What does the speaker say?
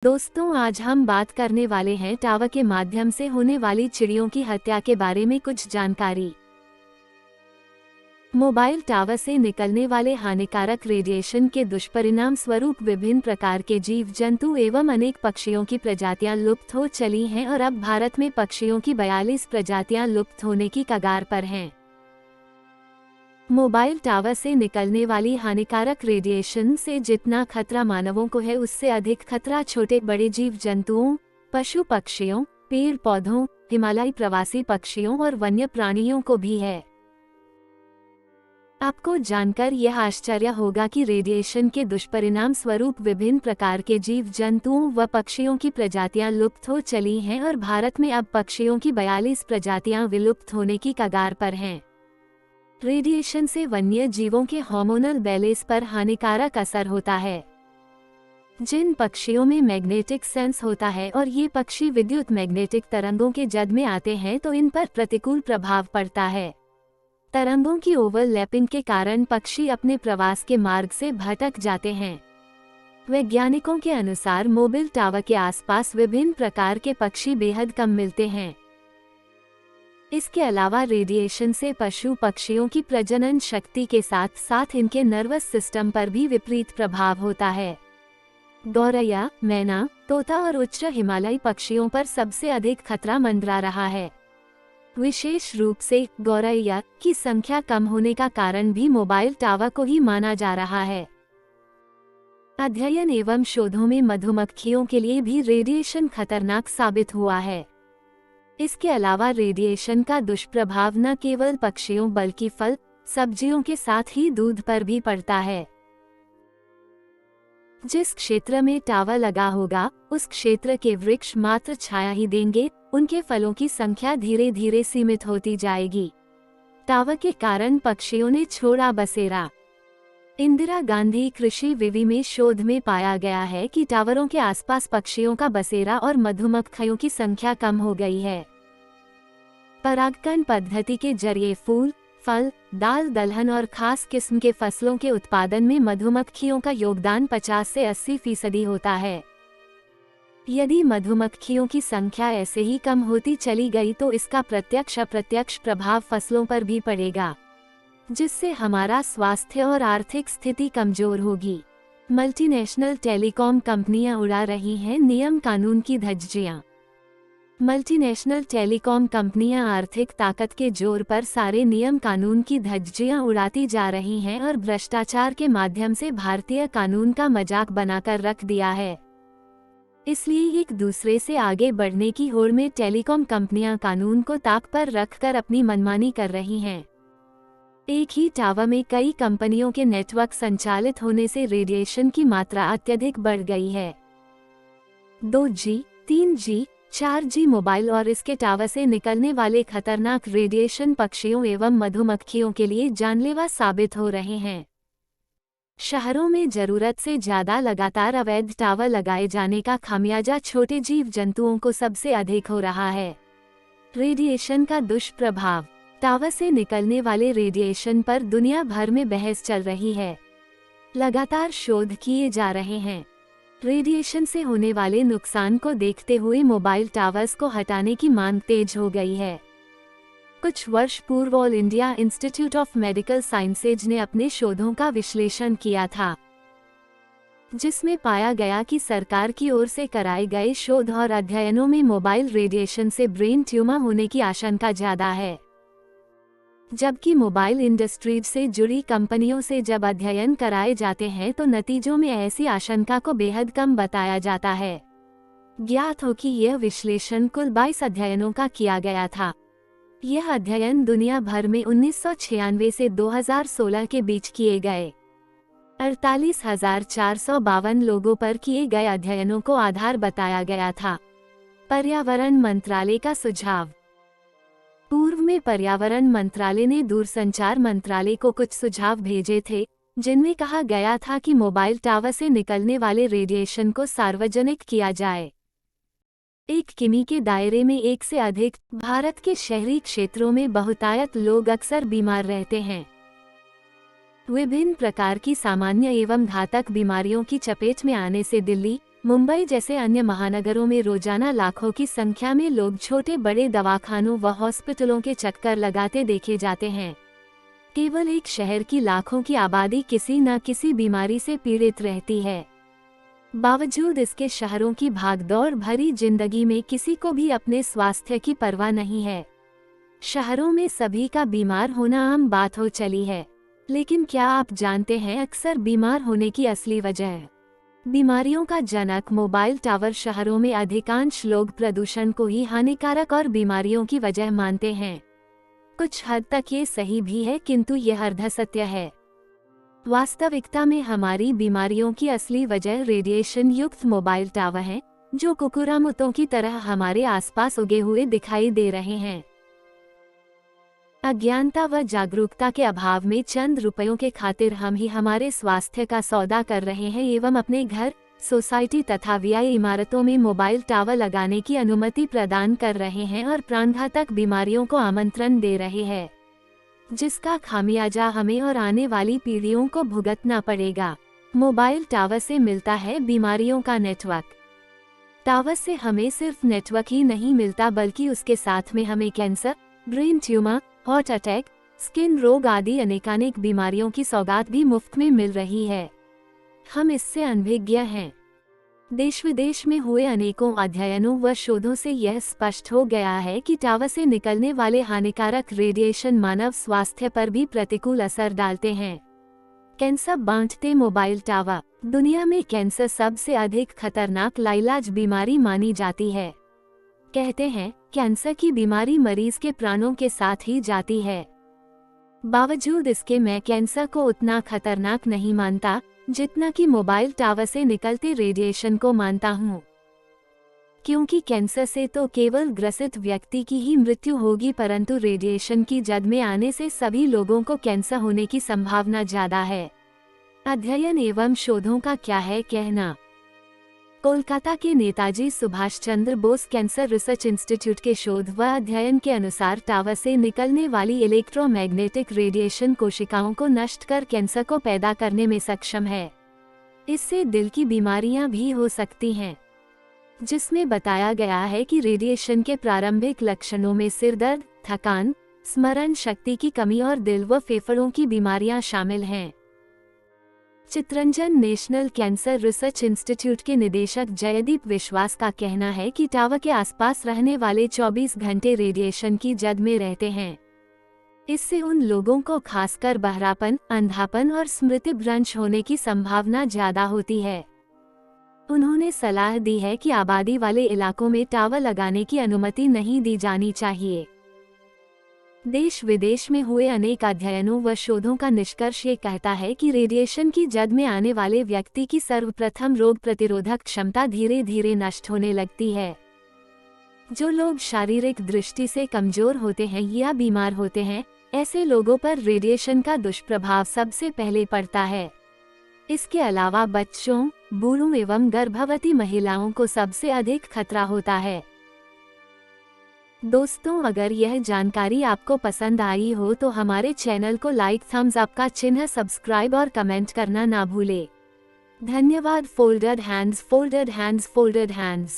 दोस्तों, आज हम बात करने वाले हैं टावर के माध्यम से होने वाली चिड़ियों की हत्या के बारे में कुछ जानकारी। मोबाइल टावर से निकलने वाले हानिकारक रेडिएशन के दुष्परिणाम स्वरूप विभिन्न प्रकार के जीव जंतु एवं अनेक पक्षियों की प्रजातियां लुप्त हो चली हैं और अब भारत में पक्षियों की 42 प्रजातियां लुप्त होने की कगार पर हैं। मोबाइल टावर से निकलने वाली हानिकारक रेडिएशन से जितना खतरा मानवों को है, उससे अधिक खतरा छोटे बड़े जीव जंतुओं, पशु पक्षियों, पेड़ पौधों, हिमालयी प्रवासी पक्षियों और वन्य प्राणियों को भी है। आपको जानकर यह आश्चर्य होगा कि रेडिएशन के दुष्परिणाम स्वरूप विभिन्न प्रकार के जीव जंतुओं व पक्षियों की प्रजातियां लुप्त हो चली हैं और भारत में अब पक्षियों की 42 प्रजातियां विलुप्त होने की कगार पर हैं। रेडिएशन से वन्य जीवों के हार्मोनल बैलेंस पर हानिकारक असर होता है। जिन पक्षियों में मैग्नेटिक सेंस होता है और ये पक्षी विद्युत मैग्नेटिक तरंगों के जद में आते हैं तो इन पर प्रतिकूल प्रभाव पड़ता है। तरंगों की ओवरलैपिंग के कारण पक्षी अपने प्रवास के मार्ग से भटक जाते हैं। वैज्ञानिकों के अनुसार मोबाइल टावर के आसपास विभिन्न प्रकार के पक्षी बेहद कम मिलते हैं। इसके अलावा रेडिएशन से पशु पक्षियों की प्रजनन शक्ति के साथ साथ इनके नर्वस सिस्टम पर भी विपरीत प्रभाव होता है। गौरैया, मैना, तोता और उच्च हिमालयी पक्षियों पर सबसे अधिक खतरा मंडरा रहा है। विशेष रूप से गौरैया की संख्या कम होने का कारण भी मोबाइल टावर को ही माना जा रहा है। अध्ययन एवं शोधों में मधुमक्खियों के लिए भी रेडिएशन खतरनाक साबित हुआ है। इसके अलावा रेडिएशन का दुष्प्रभाव न केवल पक्षियों बल्कि फल, सब्जियों के साथ ही दूध पर भी पड़ता है। जिस क्षेत्र में टावर लगा होगा, उस क्षेत्र के वृक्ष मात्र छाया ही देंगे, उनके फलों की संख्या धीरे धीरे सीमित होती जाएगी। टावर के कारण पक्षियों ने छोड़ा बसेरा। इंदिरा गांधी कृषि विवि में शोध में पाया गया है कि टावरों के आसपास पक्षियों का बसेरा और मधुमक्खियों की संख्या कम हो गई है। परागकण पद्धति के जरिए फूल, फल, दाल दलहन और खास किस्म के फसलों के उत्पादन में मधुमक्खियों का योगदान 50 से 80% होता है। यदि मधुमक्खियों की संख्या ऐसे ही कम होती चली गई तो इसका प्रत्यक्ष अप्रत्यक्ष प्रभाव फसलों पर भी पड़ेगा, जिससे हमारा स्वास्थ्य और आर्थिक स्थिति कमजोर होगी। मल्टीनेशनल टेलीकॉम कंपनियां उड़ा रही हैं नियम कानून की धज्जियां। मल्टीनेशनल टेलीकॉम कंपनियां आर्थिक ताकत के जोर पर सारे नियम कानून की धज्जियां उड़ाती जा रही हैं और भ्रष्टाचार के माध्यम से भारतीय कानून का मजाक बनाकर रख दिया है। इसलिए एक दूसरे से आगे बढ़ने की होड़ में टेलीकॉम कंपनियां कानून को ताक पर रखकर अपनी मनमानी कर रही हैं। एक ही टावर में कई कंपनियों के नेटवर्क संचालित होने से रेडिएशन की मात्रा अत्यधिक बढ़ गई है। 2G, 3G, 4G मोबाइल और इसके टावर से निकलने वाले खतरनाक रेडिएशन पक्षियों एवं मधुमक्खियों के लिए जानलेवा साबित हो रहे हैं। शहरों में जरूरत से ज्यादा लगातार अवैध टावर लगाए जाने का खामियाजा छोटे जीव जंतुओं को सबसे अधिक हो रहा है। रेडिएशन का दुष्प्रभाव। टावर से निकलने वाले रेडिएशन पर दुनिया भर में बहस चल रही है। लगातार शोध किए जा रहे हैं। रेडिएशन से होने वाले नुकसान को देखते हुए मोबाइल टावर्स को हटाने की मांग तेज हो गई है। कुछ वर्ष पूर्व all India institute of medical sciences ने अपने शोधों का विश्लेषण किया था, जिसमें पाया गया कि सरकार की ओर से कराए गए शोध और अध्ययनों में मोबाइल रेडिएशन से ब्रेन ट्यूमर होने की आशंका ज्यादा है। जबकि मोबाइल इंडस्ट्रीज से जुड़ी कंपनियों से जब अध्ययन कराए जाते हैं तो नतीजों में ऐसी आशंका को बेहद कम बताया जाता है। ज्ञात हो कि यह विश्लेषण कुल 22 अध्ययनों का किया गया था। यह अध्ययन दुनिया भर में 1996 से 2016 के बीच किए गए 48,452 लोगों पर किए गए अध्ययनों को आधार बताया गया था। पर्यावरण मंत्रालय का सुझाव। पूर्व में पर्यावरण मंत्रालय ने दूरसंचार मंत्रालय को कुछ सुझाव भेजे थे, जिनमें कहा गया था कि मोबाइल टावर से निकलने वाले रेडिएशन को सार्वजनिक किया जाए। 1 किमी के दायरे में एक से अधिक भारत के शहरी क्षेत्रों में बहुतायत लोग अक्सर बीमार रहते हैं। विभिन्न प्रकार की सामान्य एवं घातक बीमारियों की चपेट में आने से दिल्ली, मुंबई जैसे अन्य महानगरों में रोजाना लाखों की संख्या में लोग छोटे बड़े दवाखानों व हॉस्पिटलों के चक्कर लगाते देखे जाते हैं। केवल एक शहर की लाखों की आबादी किसी न किसी बीमारी से पीड़ित रहती है। बावजूद इसके शहरों की भागदौड़ भरी जिंदगी में किसी को भी अपने स्वास्थ्य की परवाह नहीं है। शहरों में सभी का बीमार होना आम बात हो चली है। लेकिन क्या आप जानते हैं अक्सर बीमार होने की असली वजह? बीमारियों का जनक मोबाइल टावर। शहरों में अधिकांश लोग प्रदूषण को ही हानिकारक और बीमारियों की वजह मानते हैं। कुछ हद तक ये सही भी है, किंतु यह अर्धसत्य है। वास्तविकता में हमारी बीमारियों की असली वजह रेडिएशन युक्त मोबाइल टावर हैं, जो कुकुरामुतों की तरह हमारे आसपास उगे हुए दिखाई दे रहे हैं। अज्ञानता व जागरूकता के अभाव में चंद रुपयों के खातिर हम ही हमारे स्वास्थ्य का सौदा कर रहे हैं एवं अपने घर, सोसाइटी तथा व्यय इमारतों में मोबाइल टावर लगाने की अनुमति प्रदान कर रहे हैं और प्राणघातक बीमारियों को आमंत्रण दे रहे हैं, जिसका खामियाजा हमें और आने वाली पीढ़ियों को भुगतना पड़ेगा। मोबाइल टावर से मिलता है बीमारियों का नेटवर्क। टावर से हमें सिर्फ नेटवर्क ही नहीं मिलता, बल्कि उसके साथ में हमें cancer, brain tumour, heart attack, skin रोग आदि अनेकानेक बीमारियों की सौगात भी मुफ्त में मिल रही है। हम इससे अनभिज्ञ हैं। देश विदेश में हुए अनेकों अध्ययनों व शोधों से यह स्पष्ट हो गया है कि टावर से निकलने वाले हानिकारक रेडिएशन मानव स्वास्थ्य पर भी प्रतिकूल असर डालते हैं। कैंसर बांटते मोबाइल टावर। दुनिया में कैंसर सबसे अधिक खतरनाक लाइलाज बीमारी मानी जाती है। कहते हैं कैंसर की बीमारी मरीज के प्राणों के साथ ही जाती है। बावजूद इसके मैं कैंसर को उतना खतरनाक नहीं मानता जितना कि मोबाइल टावर से निकलते रेडिएशन को मानता हूँ। क्योंकि कैंसर से तो केवल ग्रसित व्यक्ति की ही मृत्यु होगी, परंतु रेडिएशन की जद में आने से सभी लोगों को कैंसर होने की संभावना ज्यादा है। अध्ययन एवं शोधों का क्या है कहना? कोलकाता के Netaji Subhash Chandra Bose cancer research institute के शोध व अध्ययन के अनुसार टावर से निकलने वाली इलेक्ट्रोमैग्नेटिक रेडिएशन कोशिकाओं को नष्ट कर कैंसर को पैदा करने में सक्षम है। इससे दिल की बीमारियां भी हो सकती हैं, जिसमें बताया गया है कि रेडिएशन के प्रारंभिक लक्षणों में सिर दर्द, थकान, स्मरण शक्ति की कमी और दिल व फेफड़ों की बीमारियां शामिल हैं। Chittaranjan national cancer research institute के निदेशक जयदीप विश्वास का कहना है कि टावर के आसपास रहने वाले 24 घंटे रेडिएशन की जद में रहते हैं। इससे उन लोगों को खासकर बहरापन, अंधापन और स्मृति भ्रंश होने की संभावना ज्यादा होती है। उन्होंने सलाह दी है कि आबादी वाले इलाकों में टावर लगाने की अनुमति नहीं दी जानी चाहिए। देश विदेश में हुए अनेक अध्ययनों व शोधों का निष्कर्ष ये कहता है कि रेडिएशन की जद में आने वाले व्यक्ति की सर्वप्रथम रोग प्रतिरोधक क्षमता धीरे धीरे नष्ट होने लगती है। जो लोग शारीरिक दृष्टि से कमजोर होते हैं या बीमार होते हैं, ऐसे लोगों पर रेडिएशन का दुष्प्रभाव सबसे पहले पड़ता है। इसके अलावा बच्चों, बूढ़ों एवं गर्भवती महिलाओं को सबसे अधिक खतरा होता है। दोस्तों, अगर यह जानकारी आपको पसंद आई हो तो हमारे चैनल को लाइक, थम्स अप का चिन्ह, सब्सक्राइब और कमेंट करना ना भूले। धन्यवाद। Folded hands, folded hands, folded hands.